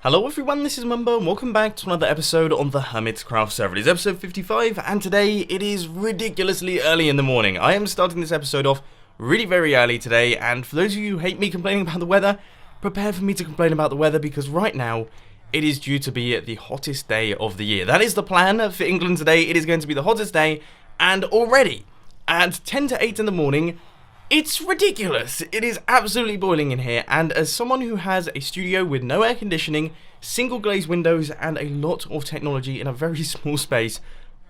Hello everyone, this is Mumbo and welcome back to another episode on the Hermitcraft server. It is episode 55 and today it is ridiculously early in the morning. I am starting this episode off really very early today, and for those of you who hate me complaining about the weather, prepare for me to complain about the weather because right now it is due to be the hottest day of the year. That is the plan for England today. It is going to be the hottest day, and already at 10 to 8 in the morning, it's ridiculous. It is absolutely boiling in here, and as someone who has a studio with no air conditioning, single glazed windows, and a lot of technology in a very small space,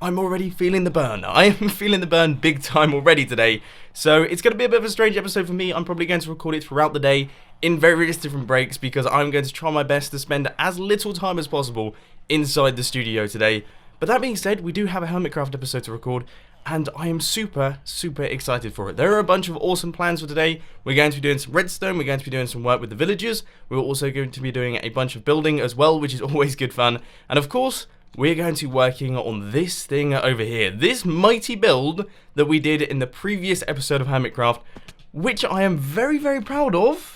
I'm already feeling the burn. I am feeling the burn big time already today, so it's going to be a bit of a strange episode for me. I'm probably going to record it throughout the day in various different breaks because I'm going to try my best to spend as little time as possible inside the studio today. But that being said, we do have a Hermitcraft episode to record, and I am super excited for it. There are a bunch of awesome plans for today. We're going to be doing some redstone, we're going to be doing some work with the villagers, we're also going to be doing a bunch of building as well, which is always good fun, and of course, we're going to be working on this thing over here, this mighty build that we did in the previous episode of Hermitcraft, which I am very proud of.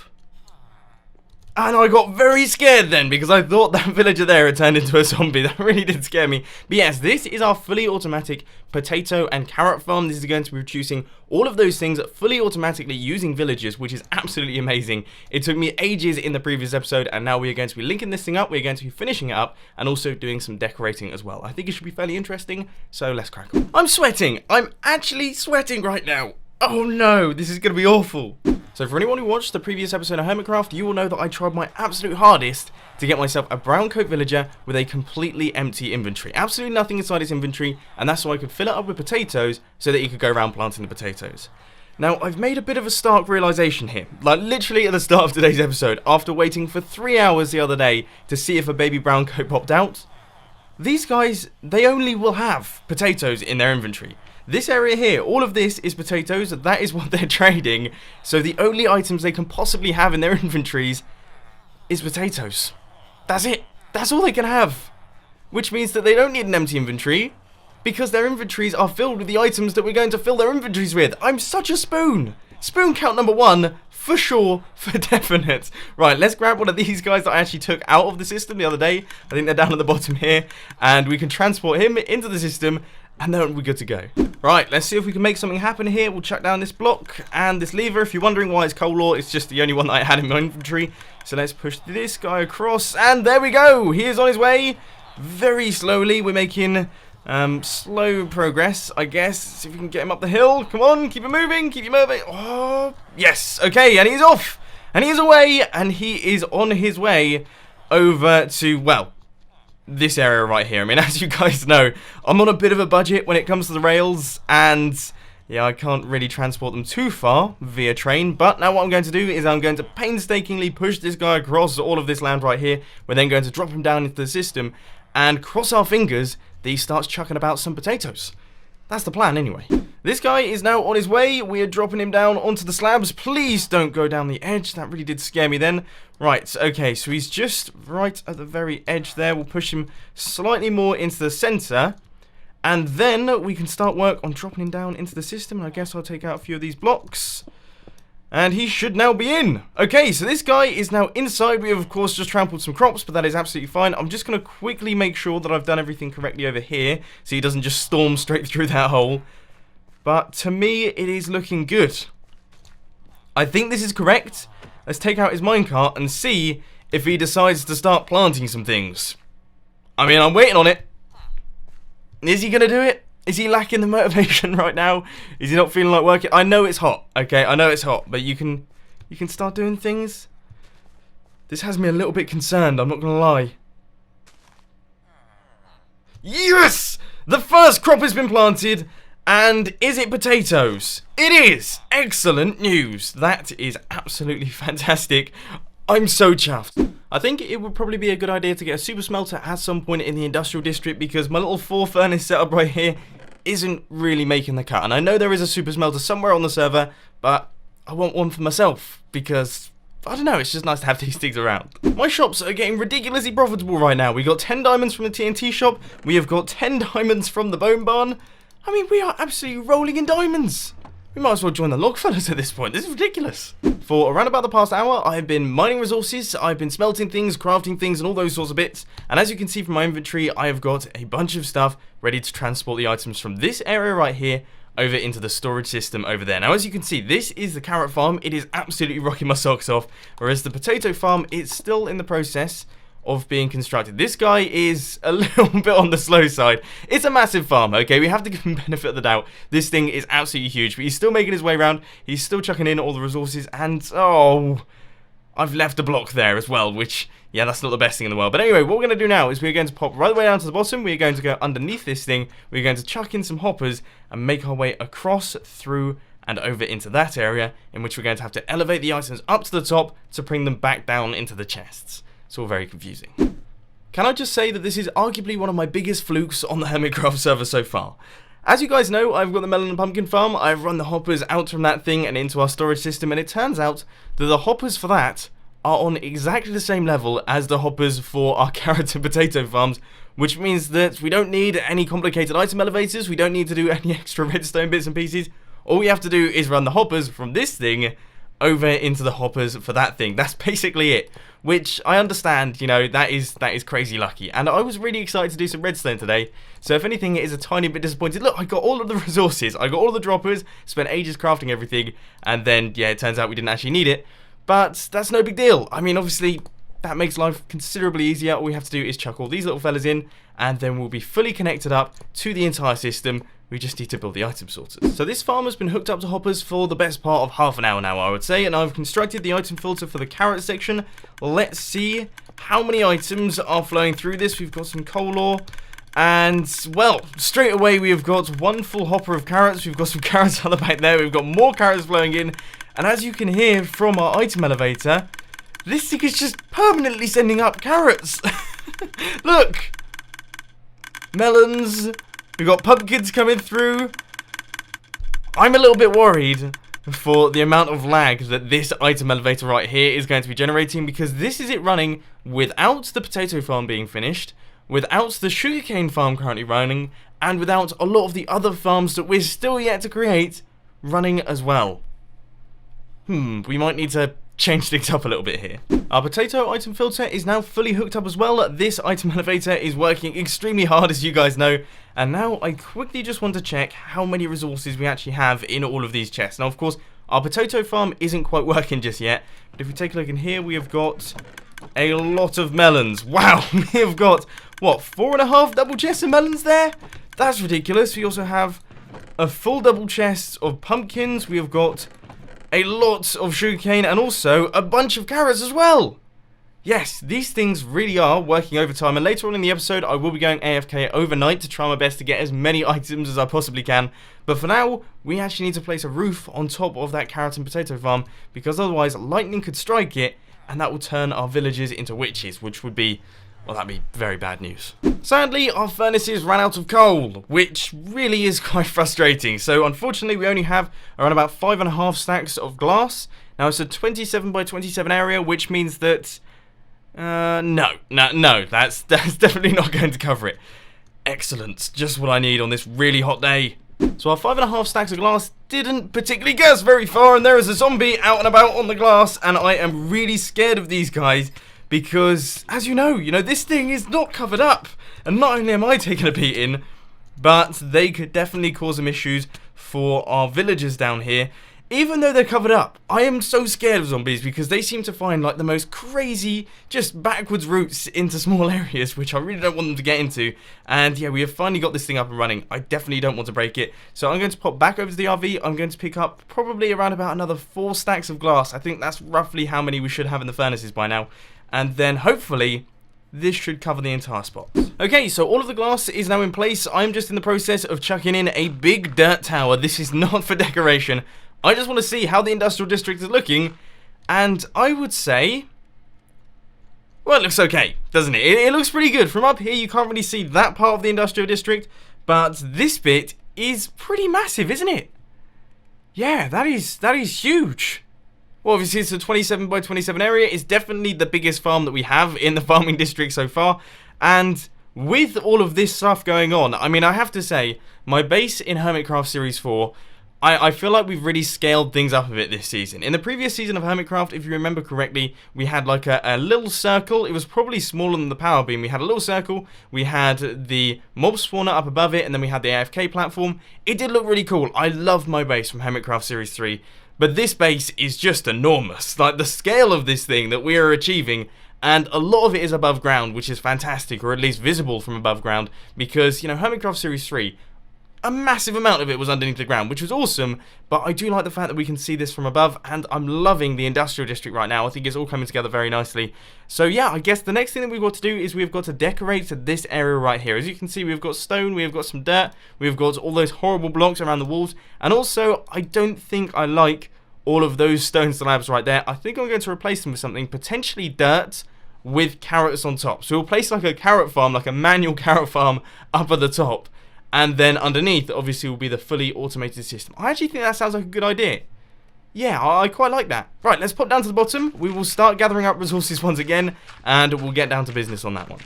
And I got very scared then, because I thought that villager there had turned into a zombie. That really did scare me. But yes, this is our fully automatic potato and carrot farm. This is going to be producing all of those things fully automatically using villagers, which is absolutely amazing. It took me ages in the previous episode, and now we are going to be linking this thing up. We're going to be finishing it up, and also doing some decorating as well. I think it should be fairly interesting, so let's crack on. I'm sweating. I'm actually sweating right now. Oh no, this is going to be awful. So for anyone who watched the previous episode of Hermitcraft, you will know that I tried my absolute hardest to get myself a brown coat villager with a completely empty inventory. Absolutely nothing inside his inventory, and that's so I could fill it up with potatoes so that he could go around planting the potatoes. Now, I've made a bit of a stark realization here, like literally at the start of today's episode, after waiting for 3 hours the other day to see if a baby brown coat popped out. These guys, they only will have potatoes in their inventory. This area here, all of this is potatoes, that is what they're trading, so the only items they can possibly have in their inventories is potatoes. That's it. That's all they can have. Which means that they don't need an empty inventory, because their inventories are filled with the items that we're going to fill their inventories with. I'm such a spoon. Spoon count number 1, for sure, for definite. Right, let's grab one of these guys that I actually took out of the system the other day. I think they're down at the bottom here, and we can transport him into the system, and then we're good to go. Right, let's see if we can make something happen here. We'll chuck down this block and this lever. If you're wondering why it's coal ore, it's just the only one that I had in my inventory. So let's push this guy across, and there we go. He is on his way. Very slowly. We're making slow progress, I guess. See if we can get him up the hill. Come on, keep it moving, keep it moving. Oh, yes. Okay, and he's off. And he's away, and he is on his way over to, well, this area right here. I mean, as you guys know, I'm on a bit of a budget when it comes to the rails, and yeah, I can't really transport them too far via train, but now what I'm going to do is I'm going to painstakingly push this guy across all of this land right here. We're then going to drop him down into the system and cross our fingers that he starts chucking about some potatoes. That's the plan anyway. This guy is now on his way. We are dropping him down onto the slabs. Please don't go down the edge. That really did scare me then. Right, okay, so he's just right at the very edge there. We'll push him slightly more into the center, and then we can start work on dropping him down into the system. And I guess I'll take out a few of these blocks, and he should now be in. Okay, so this guy is now inside. We have, of course, just trampled some crops, but that is absolutely fine. I'm just going to quickly make sure that I've done everything correctly over here, so he doesn't just storm straight through that hole. But to me, it is looking good. I think this is correct. Let's take out his minecart and see if he decides to start planting some things. I mean, I'm waiting on it. Is he going to do it? Is he lacking the motivation right now? Is he not feeling like working? I know it's hot, okay? I know it's hot, but you can start doing things. This has me a little bit concerned, I'm not going to lie. Yes! The first crop has been planted. And is it potatoes? It is! Excellent news. That is absolutely fantastic. I'm so chuffed. I think it would probably be a good idea to get a super smelter at some point in the industrial district, because my little 4 furnace setup right here isn't really making the cut. And I know there is a super smelter somewhere on the server, but I want one for myself because, I don't know, it's just nice to have these things around. My shops are getting ridiculously profitable right now. We got 10 diamonds from the TNT shop. We have got 10 diamonds from the bone barn. I mean, we are absolutely rolling in diamonds. We might as well join the log fellas at this point. This is ridiculous. For around about the past hour, I've been mining resources, I've been smelting things, crafting things, and all those sorts of bits. And as you can see from my inventory, I have got a bunch of stuff ready to transport the items from this area right here over into the storage system over there. Now, as you can see, this is the carrot farm. It is absolutely rocking my socks off, whereas the potato farm is still in the process of being constructed. This guy is a little bit on the slow side. It's a massive farm, okay? We have to give him benefit of the doubt. This thing is absolutely huge, but he's still making his way around. He's still chucking in all the resources, and oh, I've left a block there as well, which, yeah, that's not the best thing in the world. But anyway, what we're going to do now is we're going to pop right the way down to the bottom. We're going to go underneath this thing. We're going to chuck in some hoppers and make our way across, through, and over into that area, in which we're going to have to elevate the items up to the top to bring them back down into the chests. It's all very confusing. Can I just say that this is arguably one of my biggest flukes on the Hermitcraft server so far. As you guys know, I've got the melon and pumpkin farm. I've run the hoppers out from that thing and into our storage system, and it turns out that the hoppers for that are on exactly the same level as the hoppers for our carrot and potato farms, which means that we don't need any complicated item elevators, we don't need to do any extra redstone bits and pieces. All we have to do is run the hoppers from this thing over into the hoppers for that thing. That's basically it, which I understand, you know, that is crazy lucky. And I was really excited to do some redstone today, so if anything, it is a tiny bit disappointed. Look, I got all of the resources, I got all of the droppers, spent ages crafting everything, and then, yeah, it turns out we didn't actually need it, but that's no big deal. I mean, obviously, that makes life considerably easier. All we have to do is chuck all these little fellas in, and then we'll be fully connected up to the entire system. We just need to build the item sorters. So this farm has been hooked up to hoppers for the best part of half an hour now, I would say, and I've constructed the item filter for the carrot section. Let's see how many items are flowing through this. We've got some coal ore, and, well, straight away we have got one full hopper of carrots. We've got some carrots on the back there. We've got more carrots flowing in, and as you can hear from our item elevator, this thing is just permanently sending up carrots. Look! Melons. We've got pumpkins coming through. I'm a little bit worried for the amount of lag that this item elevator right here is going to be generating, because this is it running without the potato farm being finished, without the sugarcane farm currently running, and without a lot of the other farms that we're still yet to create running as well. We might need to change things up a little bit here. Our potato item filter is now fully hooked up as well. This item elevator is working extremely hard, as you guys know. And now I quickly just want to check how many resources we actually have in all of these chests. Now, of course, our potato farm isn't quite working just yet. But if we take a look in here, we have got a lot of melons. Wow, we have got, what, 4.5 double chests of melons there? That's ridiculous. We also have a full double chest of pumpkins. We have got a lot of sugarcane, and also a bunch of carrots as well. Yes, these things really are working overtime, and later on in the episode I will be going AFK overnight to try my best to get as many items as I possibly can. But for now, we actually need to place a roof on top of that carrot and potato farm, because otherwise lightning could strike it, and that will turn our villagers into witches, which would be, well, that'd be very bad news. Sadly, our furnaces ran out of coal, which really is quite frustrating. So unfortunately, we only have around about 5.5 stacks of glass. Now it's a 27 by 27 area, which means that no, that's definitely not going to cover it. Excellent, just what I need on this really hot day. So our 5.5 stacks of glass didn't particularly get us very far, and there is a zombie out and about on the glass, and I am really scared of these guys. Because, as you know, this thing is not covered up. And not only am I taking a beating, but they could definitely cause some issues for our villagers down here. Even though they're covered up, I am so scared of zombies, because they seem to find, like, the most crazy, just backwards routes into small areas, which I really don't want them to get into. And, yeah, we have finally got this thing up and running. I definitely don't want to break it. So I'm going to pop back over to the RV. I'm going to pick up probably around about another 4 stacks of glass. I think that's roughly how many we should have in the furnaces by now. And then, hopefully, this should cover the entire spot. Okay, so all of the glass is now in place. I'm just in the process of chucking in a big dirt tower. This is not for decoration. I just want to see how the industrial district is looking. And I would say, well, it looks okay, doesn't it? It looks pretty good. From up here, you can't really see that part of the industrial district. But this bit is pretty massive, isn't it? Yeah, that is huge. Well, obviously, it's a 27 by 27 area. It's definitely the biggest farm that we have in the farming district so far. And with all of this stuff going on, I mean, I have to say, my base in Hermitcraft Series 4, I feel like we've really scaled things up a bit this season. In the previous season of Hermitcraft, if you remember correctly, we had like a little circle. It was probably smaller than the power beam. We had a little circle, we had the mob spawner up above it, and then we had the AFK platform. It did look really cool. I loved my base from Hermitcraft Series 3, but this base is just enormous. Like, the scale of this thing that we are achieving, and a lot of it is above ground, which is fantastic, or at least visible from above ground, because, you know, Hermitcraft Series 3, a massive amount of it was underneath the ground, which was awesome, but I do like the fact that we can see this from above, and I'm loving the industrial district right now. I think it's all coming together very nicely. So yeah, I guess the next thing that we've got to do is we've got to decorate this area right here. As you can see, we've got stone, we've got some dirt, we've got all those horrible blocks around the walls, and also, I don't think I like all of those stone slabs right there. I think I'm going to replace them with something, potentially dirt, with carrots on top. So we'll place like a carrot farm, like a manual carrot farm up at the top. And then underneath, obviously, will be the fully automated system. I actually think that sounds like a good idea. Yeah, I quite like that. Right, let's pop down to the bottom. We will start gathering up resources once again, and we'll get down to business on that one.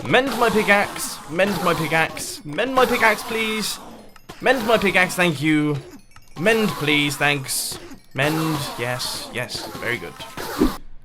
Mend my pickaxe. Mend my pickaxe. Mend my pickaxe, please. Mend my pickaxe, thank you. Mend, please, thanks. Mend, yes, yes, very good.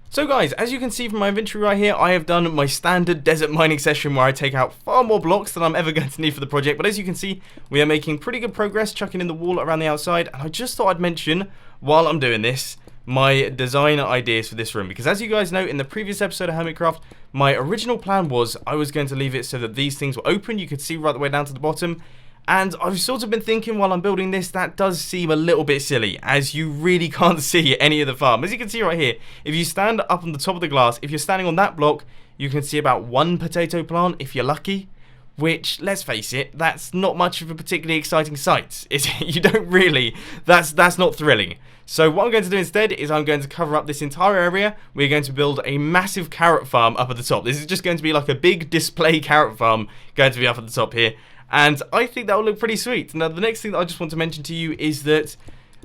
So guys, as you can see from my inventory right here, I have done my standard desert mining session where I take out far more blocks than I'm ever going to need for the project. But as you can see, we are making pretty good progress chucking in the wall around the outside. And I just thought I'd mention, while I'm doing this, my design ideas for this room. Because as you guys know, in the previous episode of Hermitcraft, my original plan was I was going to leave it so that these things were open. You could see right the way down to the bottom. And I've sort of been thinking while I'm building this, that does seem a little bit silly, as you really can't see any of the farm. As you can see right here, if you stand up on the top of the glass, if you're standing on that block, you can see about one potato plant, if you're lucky. Which, let's face it, that's not much of a particularly exciting sight, is it? You don't really, that's not thrilling. So what I'm going to do instead is I'm going to cover up this entire area. We're going to build a massive carrot farm up at the top. This is just going to be like a big display carrot farm going to be up at the top here. And I think that will look pretty sweet. Now, the next thing that I just want to mention to you is that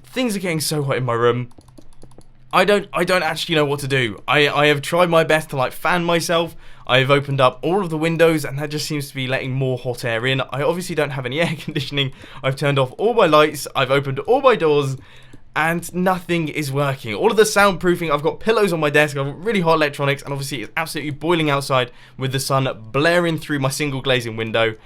things are getting so hot in my room. I don't actually know what to do. I have tried my best to like fan myself. I've opened up all of the windows and that just seems to be letting more hot air in. I obviously don't have any air conditioning. I've turned off all my lights. I've opened all my doors and nothing is working. All of the soundproofing, I've got pillows on my desk, I've got really hot electronics, and obviously it's absolutely boiling outside with the sun blaring through my single glazing window.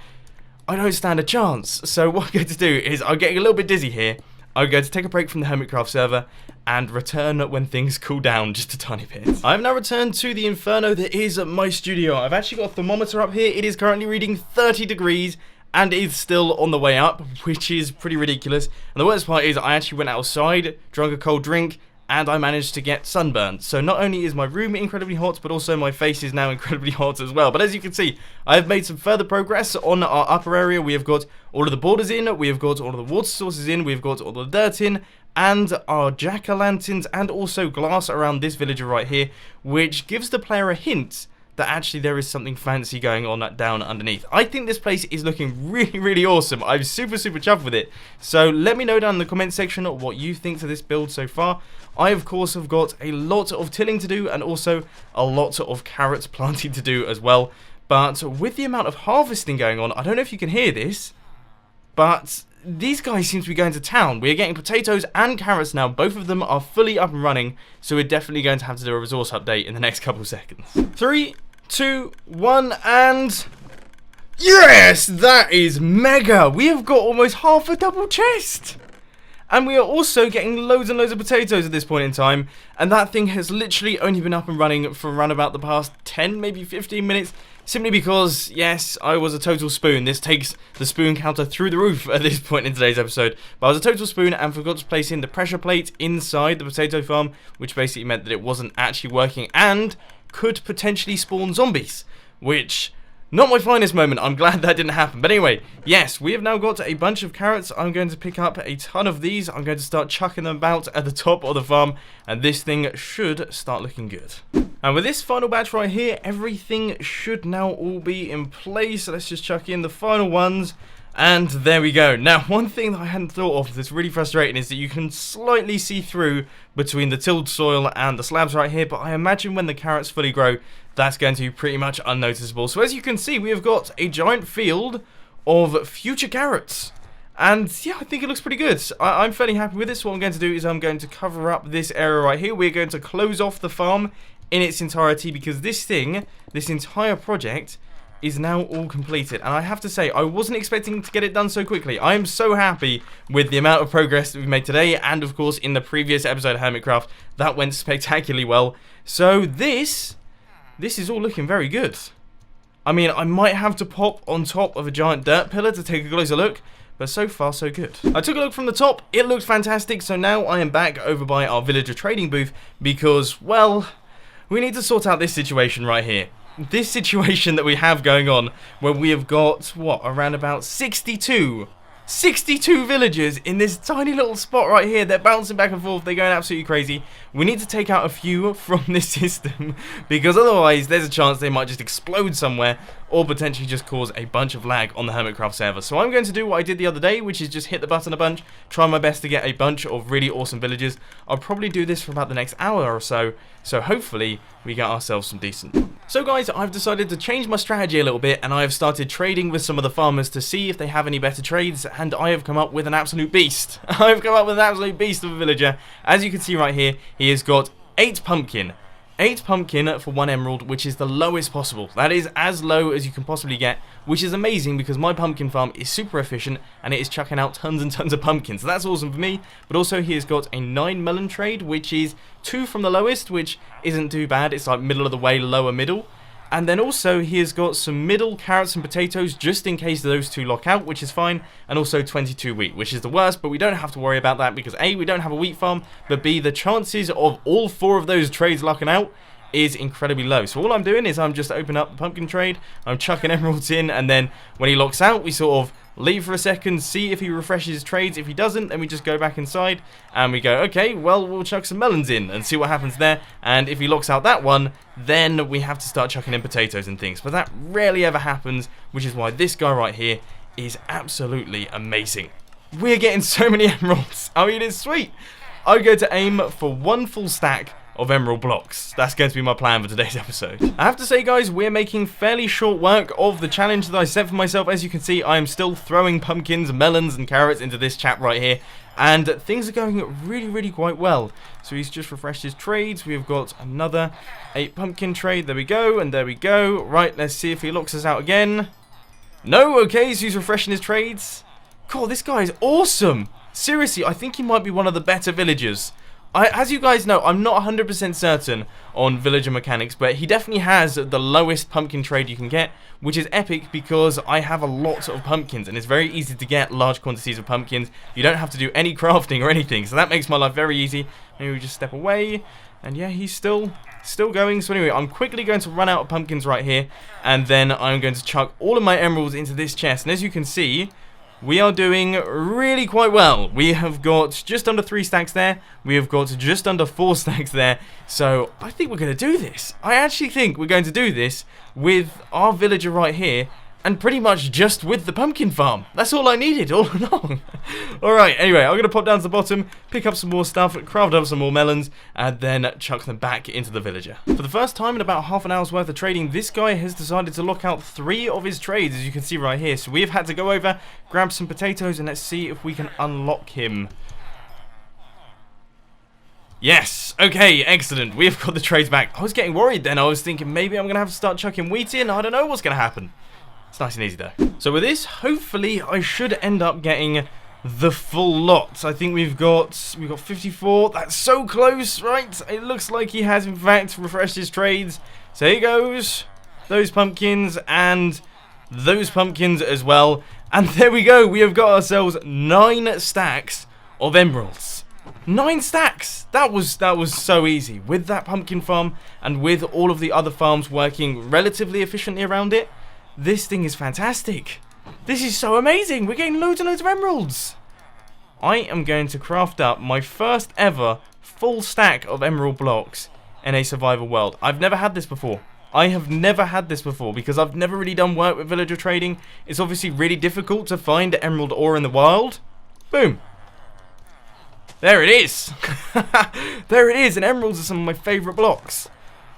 I don't stand a chance. So what I'm going to do is I'm getting a little bit dizzy here. I'm going to take a break from the Hermitcraft server and return when things cool down just a tiny bit. I've now returned to the inferno that is my studio. I've actually got a thermometer up here. It is currently reading 30 degrees and is still on the way up, which is pretty ridiculous. And the worst part is I actually went outside, drank a cold drink, and I managed to get sunburned. So not only is my room incredibly hot, but also my face is now incredibly hot as well. But as you can see, I have made some further progress on our upper area. We have got all of the borders in, we have got all of the water sources in, we've got all the dirt in, and our jack-o'-lanterns, and also glass around this villager right here, which gives the player a hint that actually there is something fancy going on down underneath. I think this place is looking really, really awesome. I'm super, super chuffed with it. So let me know down in the comment section what you think of this build so far. I, of course, have got a lot of tilling to do and also a lot of carrots planting to do as well. But with the amount of harvesting going on, I don't know if you can hear this, but these guys seem to be going to town. We are getting potatoes and carrots now. Both of them are fully up and running, so we're definitely going to have to do a resource update in the next couple of seconds. 3, 2, 1, and yes, that is mega. We have got almost half a double chest. And we are also getting loads and loads of potatoes at this point in time. And that thing has literally only been up and running for around about the past 10, maybe 15 minutes. Simply because, yes, I was a total spoon. This takes the spoon counter through the roof at this point in today's episode. But I was a total spoon and forgot to place in the pressure plate inside the potato farm, which basically meant that it wasn't actually working and could potentially spawn zombies. Which, not my finest moment. I'm glad that didn't happen. But anyway, yes, we have now got a bunch of carrots. I'm going to pick up a ton of these. I'm going to start chucking them about at the top of the farm. And this thing should start looking good. And with this final batch right here, everything should now all be in place. So let's just chuck in the final ones. And there we go. Now, one thing that I hadn't thought of that's really frustrating is that you can slightly see through between the tilled soil and the slabs right here. But I imagine when the carrots fully grow, that's going to be pretty much unnoticeable. So as you can see, we have got a giant field of future carrots. And yeah, I think it looks pretty good. I'm fairly happy with this. What I'm going to do is I'm going to cover up this area right here. We're going to close off the farm in its entirety because this entire project is now all completed. And I have to say, I wasn't expecting to get it done so quickly. I am so happy with the amount of progress that we've made today. And of course, in the previous episode of Hermitcraft, that went spectacularly well. So this is all looking very good. I mean, I might have to pop on top of a giant dirt pillar to take a closer look. But so far, so good. I took a look from the top. It looked fantastic. So now I am back over by our villager trading booth because, well, we need to sort out this situation right here. This situation that we have going on where we have got, what, around about 62 villagers in this tiny little spot right here. They're bouncing back and forth. They're going absolutely crazy. We need to take out a few from this system because otherwise there's a chance they might just explode somewhere or potentially just cause a bunch of lag on the Hermitcraft server. So I'm going to do what I did the other day, which is just hit the button a bunch, try my best to get a bunch of really awesome villagers. I'll probably do this for about the next hour or so, so hopefully we get ourselves some decent. So guys, I've decided to change my strategy a little bit and I have started trading with some of the farmers to see if they have any better trades, and I have come up with an absolute beast. I've come up with an absolute beast of a villager. As you can see right here, he has got 8 pumpkin. 8 pumpkin for 1 emerald, which is the lowest possible. That is as low as you can possibly get, which is amazing because my pumpkin farm is super efficient and it is chucking out tons and tons of pumpkins. So that's awesome for me. But also he has got a 9 melon trade, which is 2 from the lowest, which isn't too bad. It's like middle of the way, lower middle. And then also he has got some middle carrots and potatoes just in case those 2 lock out, which is fine. And also 22 wheat, which is the worst, but we don't have to worry about that because A, we don't have a wheat farm, but B, the chances of all 4 of those trades locking out is incredibly low. So all I'm doing is I'm just opening up the pumpkin trade, I'm chucking emeralds in, and then when he locks out, we sort of leave for a second, see if he refreshes his trades. If he doesn't, then we just go back inside and we go, okay, well, we'll chuck some melons in and see what happens there. And if he locks out that one, then we have to start chucking in potatoes and things. But that rarely ever happens, which is why this guy right here is absolutely amazing. We're getting so many emeralds. I mean, it's sweet. I'm going to aim for 1 full stack of emerald blocks. That's going to be my plan for today's episode. I have to say, guys, we're making fairly short work of the challenge that I set for myself. As you can see, I am still throwing pumpkins, melons, and carrots into this chap right here, and things are going really quite well. So he's just refreshed his trades. We've got another 8 pumpkin trade. There we go, and there we go. Right, let's see if he locks us out again. No, okay, so he's refreshing his trades. God, this guy is awesome. Seriously, I think he might be one of the better villagers. As you guys know, I'm not 100% certain on villager mechanics, but he definitely has the lowest pumpkin trade you can get, which is epic because I have a lot of pumpkins, and it's very easy to get large quantities of pumpkins. You don't have to do any crafting or anything, so that makes my life very easy. Maybe we just step away, and yeah, he's still going. So anyway, I'm quickly going to run out of pumpkins right here, and then I'm going to chuck all of my emeralds into this chest, and as you can see, we are doing really quite well. We have got just under 3 stacks there. We have got just under 4 stacks there. So I think we're going to do this. I actually think we're going to do this with our villager right here. And pretty much just with the pumpkin farm. That's all I needed all along. Alright, anyway, I'm going to pop down to the bottom, pick up some more stuff, craft up some more melons, and then chuck them back into the villager. For the first time in about half an hour's worth of trading, this guy has decided to lock out 3 of his trades, as you can see right here. So we've had to go over, grab some potatoes, and let's see if we can unlock him. Yes, okay, excellent. We've got the trades back. I was getting worried then. I was thinking maybe I'm going to have to start chucking wheat in. I don't know what's going to happen. It's nice and easy though. So with this, hopefully I should end up getting the full lot. I think we've got 54. That's so close, right? It looks like he has in fact refreshed his trades. So here goes. Those pumpkins and those pumpkins as well. And there we go. We have got ourselves 9 stacks of emeralds. 9 stacks! That was so easy. With that pumpkin farm and with all of the other farms working relatively efficiently around it, this thing is fantastic. This is so amazing. We're getting loads and loads of emeralds. I am going to craft up my first ever full stack of emerald blocks in a survival world. I've never had this before. I have never had this before because I've never really done work with villager trading. It's obviously really difficult to find emerald ore in the wild. Boom. There it is. There it is. And emeralds are some of my favourite blocks.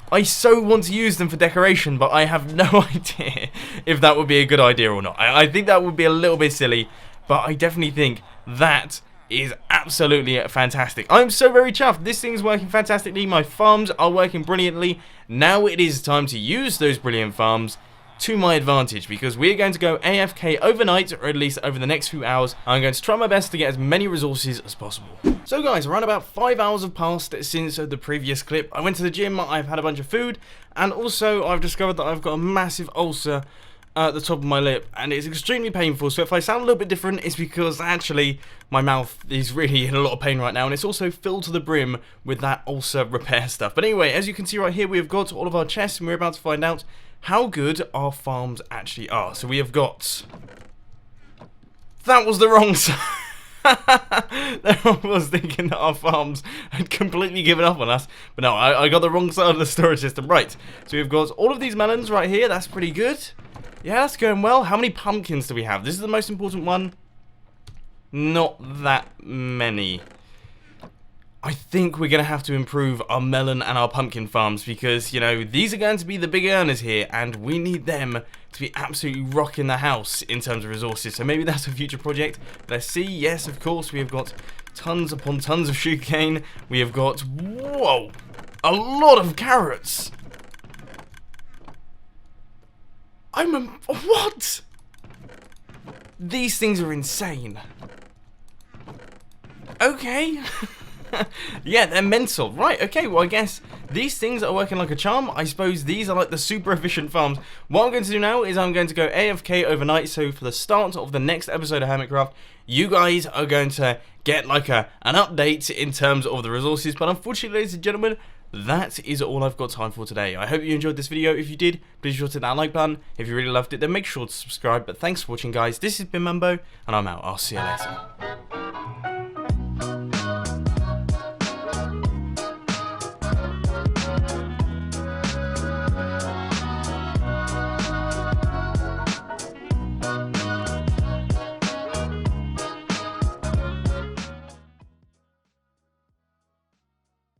I so want to use them for decoration, but I have no idea if that would be a good idea or not. I think that would be a little bit silly, but I definitely think that is absolutely fantastic. I'm so very chuffed. This thing's working fantastically. My farms are working brilliantly. Now it is time to use those brilliant farms to my advantage, because we're going to go AFK overnight, or at least over the next few hours. I'm going to try my best to get as many resources as possible. So guys, around about 5 hours have passed since the previous clip. I went to the gym, I've had a bunch of food, and also I've discovered that I've got a massive ulcer at the top of my lip, and it's extremely painful. So if I sound a little bit different, it's because actually my mouth is really in a lot of pain right now, and it's also filled to the brim with that ulcer repair stuff. But anyway, as you can see right here, we have got all of our chests, and we're about to find out how good our farms actually are. So we have got... That was the wrong side. I was thinking that our farms had completely given up on us, but no, I got the wrong side of the storage system. Right, so we've got all of these melons right here. That's pretty good. Yeah, that's going well. How many pumpkins do we have? This is the most important one. Not that many. I think we're going to have to improve our melon and our pumpkin farms, because, you know, these are going to be the big earners here, and we need them to be absolutely rocking the house in terms of resources. So maybe that's a future project. Let's see. Yes, of course, we have got tons upon tons of sugarcane. We have got, whoa, a lot of carrots. What? These things are insane. Okay. Yeah, they're mental. Right, okay, well, I guess these things are working like a charm. I suppose these are like the super efficient farms. What I'm going to do now is I'm going to go AFK overnight, so for the start of the next episode of Hermitcraft, you guys are going to get like an update in terms of the resources. But unfortunately, ladies and gentlemen, that is all I've got time for today. I hope you enjoyed this video. If you did, please be sure to hit that like button. If you really loved it, then make sure to subscribe. But thanks for watching, guys. This has been Mambo, and I'm out. I'll see you later.